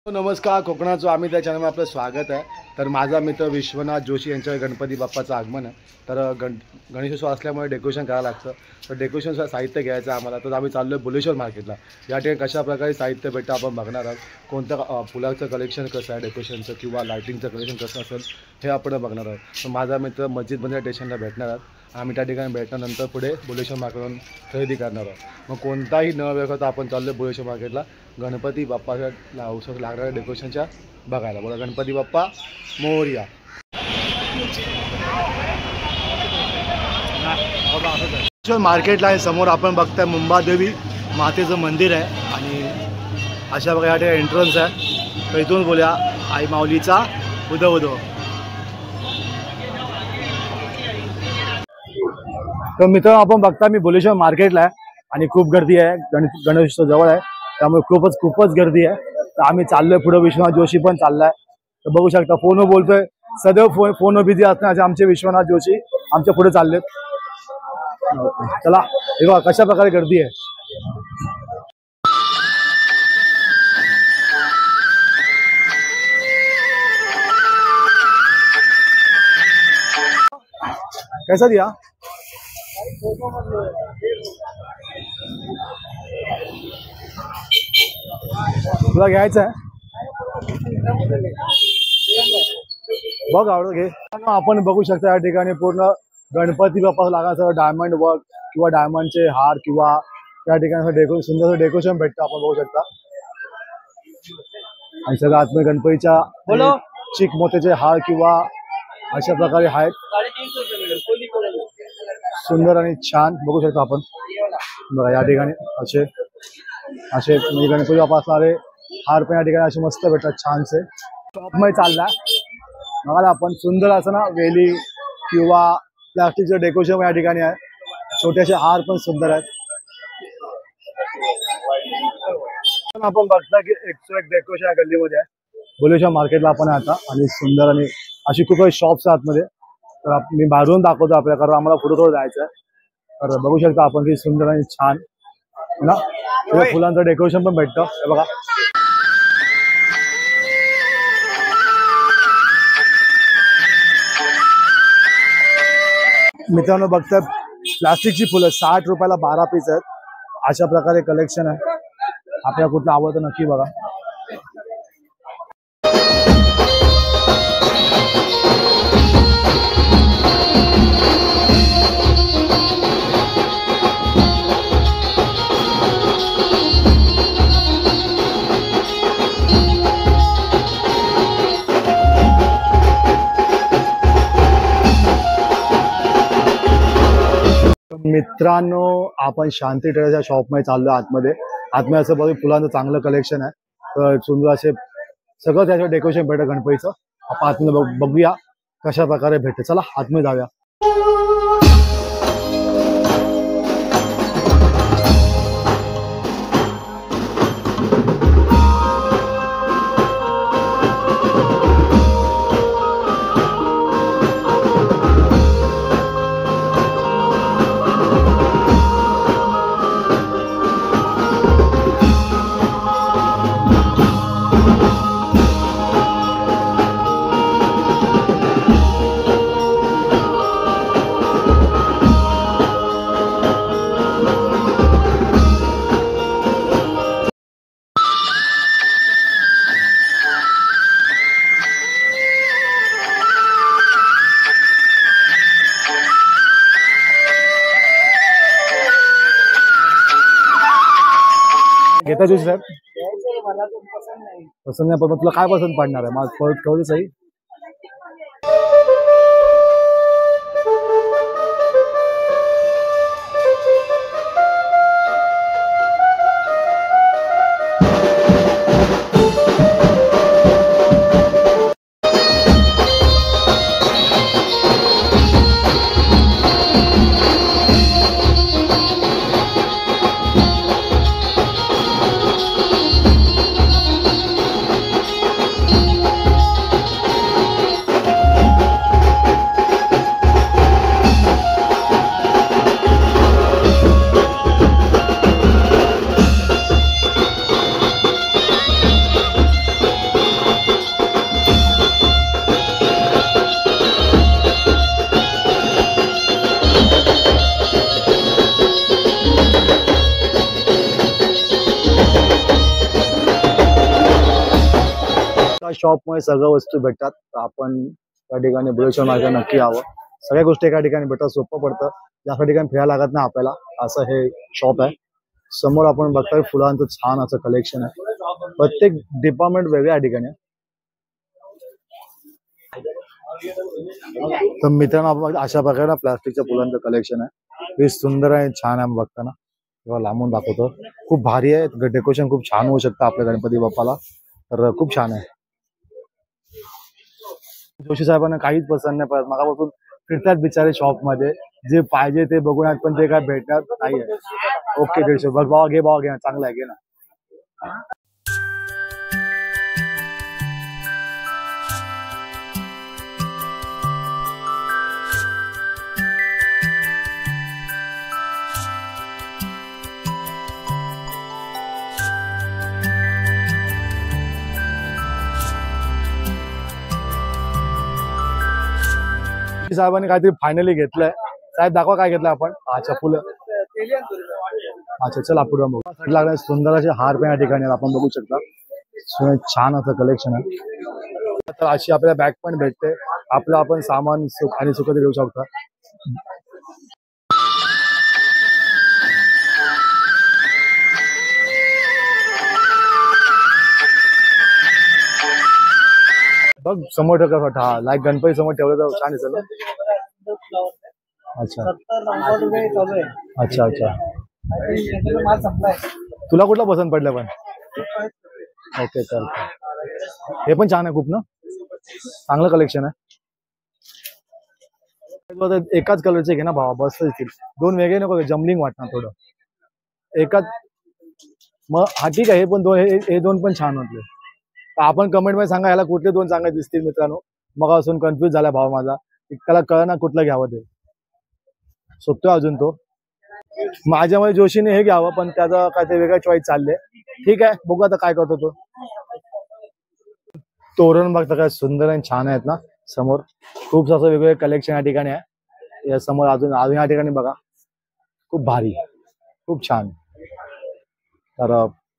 नमस्कार कोकणाचो आम्ही त्या चॅनलमध्ये आपलं स्वागत आहे। तर माझा मित्र विश्वनाथ जोशी यांच्या गणपती बाप्पाचं आगमन आहे। तर गणेशोत्सव असल्यामुळे डेकोरेशन करावं लागतं। तर डेकोरेशनचं साहित्य घ्यायचं आम्हाला, तर आम्ही चाललो आहे बुलेश्वर मार्केटला। या ठिकाणी कशा प्रकारे साहित्य भेटतं आपण बघणार आहोत। कोणत्या फुलाचं कलेक्शन कसं आहे, डेकोरेशनचं किंवा लायटिंगचं कलेक्शन कसं असेल हे आपण बघणार आहोत। तर माझा मित्र मस्जिद बंदर स्टेशनला भेटणार आहोत। आम्ही त्या ठिकाणी भेटल्यानंतर पुढे बुलेश्वर मार्केटवरून खरेदी करणार आहोत। मग कोणताही न वेळ करता आपण चाललो बुलेश्वर मार्केटला गणपती बाप्पाच्या औषध लागणाऱ्या डेकोरेशनच्या बघायला। बोला गणपती बाप्पा मोरया। मार्केटला आहे समोर आपण बघताय मुंबादेवी मातेचं मंदिर आहे आणि अशा बघा या ठिकाणी एंट्रन्स आहे। तर इथून बोलूया आई माऊलीचा उदो उदो। तर मित्र आपण बघता मी बुलेश्वर मार्केटला आहे आणि खूप गर्दी आहे। गणेशोत्सव जवळ आहे त्यामुळे खूपच गर्दी आहे। तर आम्ही चाललोय पुढे, विश्वनाथ जोशी पण चाललाय। तर बघू शकता फोनवर बोलतोय, सदैव फोन बिझी असण्याचे आमचे विश्वनाथ जोशी आमच्या पुढे चाललेत। चला हे बघा कशा प्रकारे गर्दी आहे। कैसा दिया तुला घ्यायचं आहे बघ, आवडत घे। आपण बघू शकता या ठिकाणी पूर्ण गणपती बाप्पा लागायचं डायमंड वर्क किंवा डायमंडचे हार किंवा त्या ठिकाणी सुंदर डेकोरेशन भेटतं आपण बघू शकता। आणि सगळं आतमध्ये गणपतीच्या चिक मोत्याचे हार किंवा अशा प्रकारे आहेत, सुंदर आणि छान बघू शकता आपण। बघा या ठिकाणी असे असे गणपती बाप्पा असणारे हार पण या ठिकाणी असे मस्त भेटतात छानसे। शॉपमध्ये चाललाय बघायला आपण, सुंदर असं ना वेली किंवा प्लास्टिकचं डेकोरेशन या ठिकाणी आहे। छोटेसे हार पण सुंदर आहेत। आपण बघता की 101 डेकोरेशन या गल्लीमध्ये आहे। बुलेश्वर मार्केटला आपण आता आणि सुंदर आणि अशी खूप काही शॉप्स आहेत आतमध्ये। तर मी बाहेरून दाखवतो आपल्याला, कारण आम्हाला पुढे थोडं जायचं आहे। तर बघू शकता आपण की सुंदर आणि छान ना फुलांचं डेकोरेशन पण भेटतं। हे बघा मित्रांनो बघताय प्लास्टिकची फुलं 60 रुपयाला 12 पीस आहेत। अशा प्रकारे कलेक्शन आहे। आपल्याला कुठलं आवडतं नक्की बघा। मित्रांनो आपण शांती टेरेसच्या शॉपमध्ये चाललो आतमध्ये असं बघा फुलांचं चांगलं कलेक्शन आहे। तर सुंदर असे सगळं त्याचं डेकोरेशन भेटतं गणपतीचं। आपण आतमध्ये बघूया कशा प्रकारे भेटते। चला आतमध्ये जाऊया। घेता जोशी साहेब पसंत नाही, पण तुला काय पसंत पडणार आहे मला थोडी सही। शॉपमध्ये सगळं वस्तू भेटतात, तर आपण त्या ठिकाणी बुलेश्वर मार्केट नक्की यावं. सगळ्या गोष्टी एका ठिकाणी भेटतात, सोपं पडतं, जास्त ठिकाणी फिरायला लागत नाही आपल्याला. असं हे शॉप आहे. समोर आपण बघतोय फुलांचं छान असं कलेक्शन आहे. प्रत्येक डिपार्टमेंट वेगळ्या ठिकाणी आहे. तर मित्रांनो आपण अशा प्रकारे प्लास्टिकच्या फुलांचं कलेक्शन आहे. हे सुंदर आहे, छान आहे बघताना. तेव्हा लांबून दाखवतो, खूप भारी आहे. डेकोरेशन खूप छान होऊ शकतं आपल्या गणपती बाप्पाला, तर खूप छान आहे. जोशी साहेबांना काहीच पसंत नाही पडत, मागापासून फिरतात बिचारे शॉप मध्ये, जे पाहिजे ते बघून आहेत पण ते काय भेटणार नाहीये. ओके 150 बघ बाबा, घे बाबा, घे, चांगला आहे, घे ना. साहेबांनी काहीतरी फायनली घेतलंय. साहेब दाखवा काय घेतलं आपण. अच्छा फुलं. अच्छा चला पुढे बघू. लागला सुंदर असे हार पण या ठिकाणी आपण बघू शकता. छान असं कलेक्शन आहे. तर अशी आपल्याला बॅग पण भेटते. आपलं आपण सामान आणि सुखत घेऊ शकता. बघ समोर ठेवलं, हा लाईक गणपती समोर ठेवलं तर छान दिसेल. अच्छा अच्छा अच्छा. तुला कुठला पसंत पडलं पण. ओके चल, हे पण छान आहे खूप ना, चांगलं कलेक्शन आहे. एकाच कलरचे घे ना भावा, बस येतील. दोन वेगळे नको, जमलिंग वाटणार थोडं. एकाच मग हा ठीक आहे. हे पण दोन, हे दोन पण छान होते. आपण कमेंट मध्ये सांगा याला कुठले दोन चांगले दिसतील मित्रांनो. मग असून कन्फ्युज झाला भाव माझा, त्याला कळना कुठलं घ्यावं ते. शोधतोय अजून तो. माझ्यामध्ये जोशीने हे घ्यावं पण त्याचा काय ते वेगळा चॉईस चालले. ठीक आहे, बघू आता काय करतो तो. तोरण बघता काय सुंदर आणि छान आहेत ना. समोर खूप असं वेगवेगळे कलेक्शन या ठिकाणी आहे. या समोर अजून अजून या ठिकाणी बघा, खूप भारी, खूप छान. तर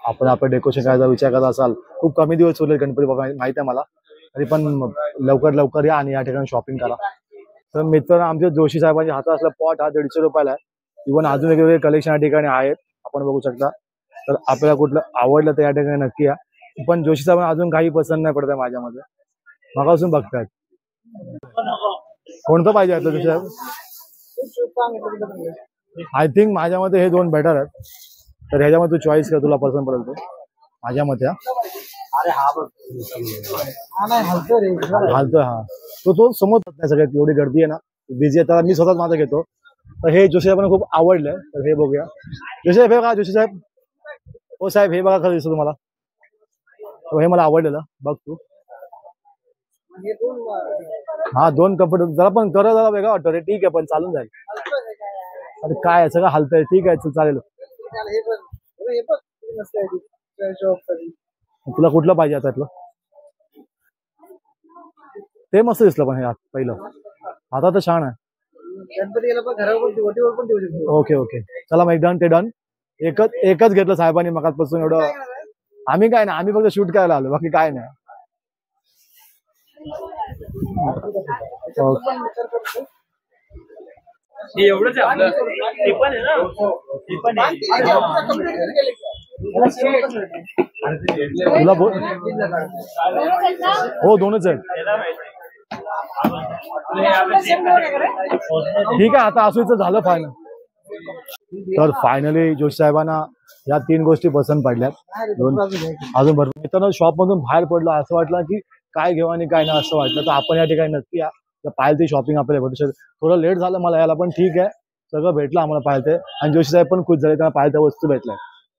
आपण आपलं डेकोरेशन करायचा विचार करत असाल, खूप कमी दिवस उरले गणपती बाबा माहित आहे मला, तरी पण लवकर लवकर या आणि या ठिकाणी शॉपिंग करा. तर मित्रांनो आमच्या जोशी साहेबांच्या हातात असला पॉट हा 150 रुपयाला आहे. इव्हन अजून वेगवेगळे कलेक्शन या ठिकाणी आहेत, आपण बघू शकता. तर आपल्याला कुठलं आवडलं तर या ठिकाणी नक्की या. पण जोशी साहेबांना अजून काही पसंत नाही पडत आहे माझ्यामध्ये, मगापासून बघतायत. कोणतं पाहिजे आता जोशी साहेब. आय थिंक माझ्यामध्ये हे दोन बेटर आहेत. तर ह्याच्यामध्ये तू चॉईस कर, तुला पसंत पडेल तो माझ्या मते. हालतोय हा, तो समोर नाही सगळ्यात, एवढी गर्दी आहे ना, बिझी आहे. तर मी स्वतःच माझं घेतो. तर हे जोशी साहेबांना खूप आवडलंय, तर हे बघूया. जोशी साहेब हे बघा, जोशी साहेब, हो साहेब हे बघा, खरं दिसतो तुम्हाला. हे मला आवडलेलं, बघ तू. हा दोन कम्फर्टेबल, जरा पण कर जरा वेगळा वाटतं रे. ठीक आहे पण चालून जाईल. अरे काय सगळं हलतंय. ठीक आहे चालेल. तुला कुठलं पाहिजे आता त्यातलं. ते मस्त दिसलं पण हे पहिलं. आता तर छान आहे. ओके ओके चला मग डन, ते डन. एकच घेतलं साहेबांनी मगापासून एवढं. आम्ही काय नाही, आम्ही फक्त शूट करायला आलो, बाकी काय नाही. एवढंच आपलं ते पण आहे ना, ते पण तुला बोल. हो दोनच आहेत. ठीक आहे आता असं झालं फायनल. तर फायनली जोशी साहेबांना या 3 गोष्टी पसंत पडल्यात. अजून भरपूर मित्रांनो शॉप मधून बाहेर पडलो, असं वाटलं की काय घेऊ आणि काय नाही असं वाटलं. तर आपण या ठिकाणी नक्की या, पाहिजे ती शॉपिंग आपल्याला भेटू शकते. थोडं लेट झालं मला यायला, पण ठीक आहे, सगळं भेटलं आम्हाला पाहिजे. आणि जोशी साहेब पण खुश झाले, त्यांना पाहिजे त्या वस्तू भेटल्या.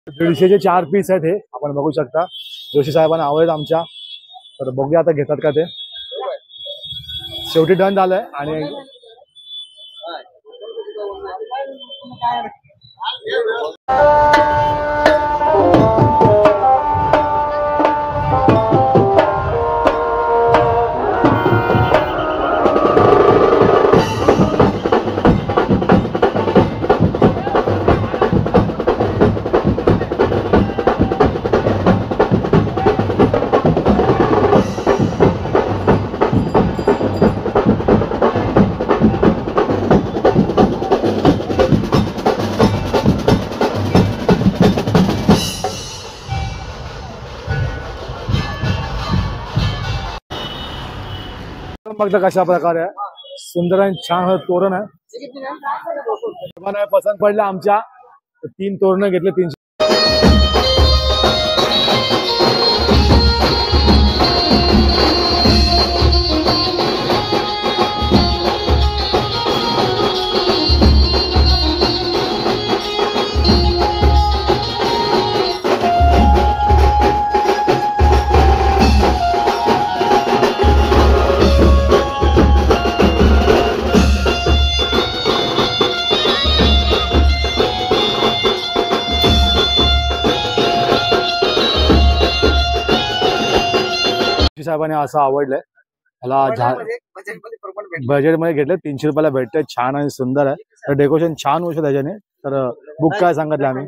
150चे 4 पीस आहेत हे, आपण बघू शकता. जोशी साहेबांना आवडत आमच्या, तर बघूया आता घेतात का ते. शेवटी डन झालंय. आणि बघता कशा प्रकारे आहे, सुंदर आणि छान असं तोरण आहे. मला पसंत पडलं आमच्या, 3 तोरण घेतले 300. साहेबांनी असं आवडलंय मला. बजेटमध्ये घेतलं, 300 रुपयाला भेटते, छान आणि सुंदर आहे. तर डेकोरेशन छान होऊ शकतं त्याच्याने. तर बुक काय सांगितलं आम्ही.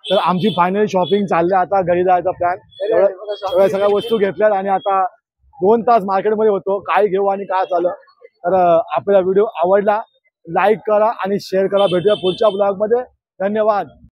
तर आमची फायनल शॉपिंग चालली, आता घरी जायचा प्लॅन. एवढ्या सगळ्या वस्तू घेतल्यात आणि आता 2 तास मार्केटमध्ये होतो, काय घेऊ आणि काय चालू. तर आपला व्हिडिओ आवडला, लाईक करा आणि शेअर करा. भेटूया पुढच्या ब्लॉगमध्ये. धन्यवाद.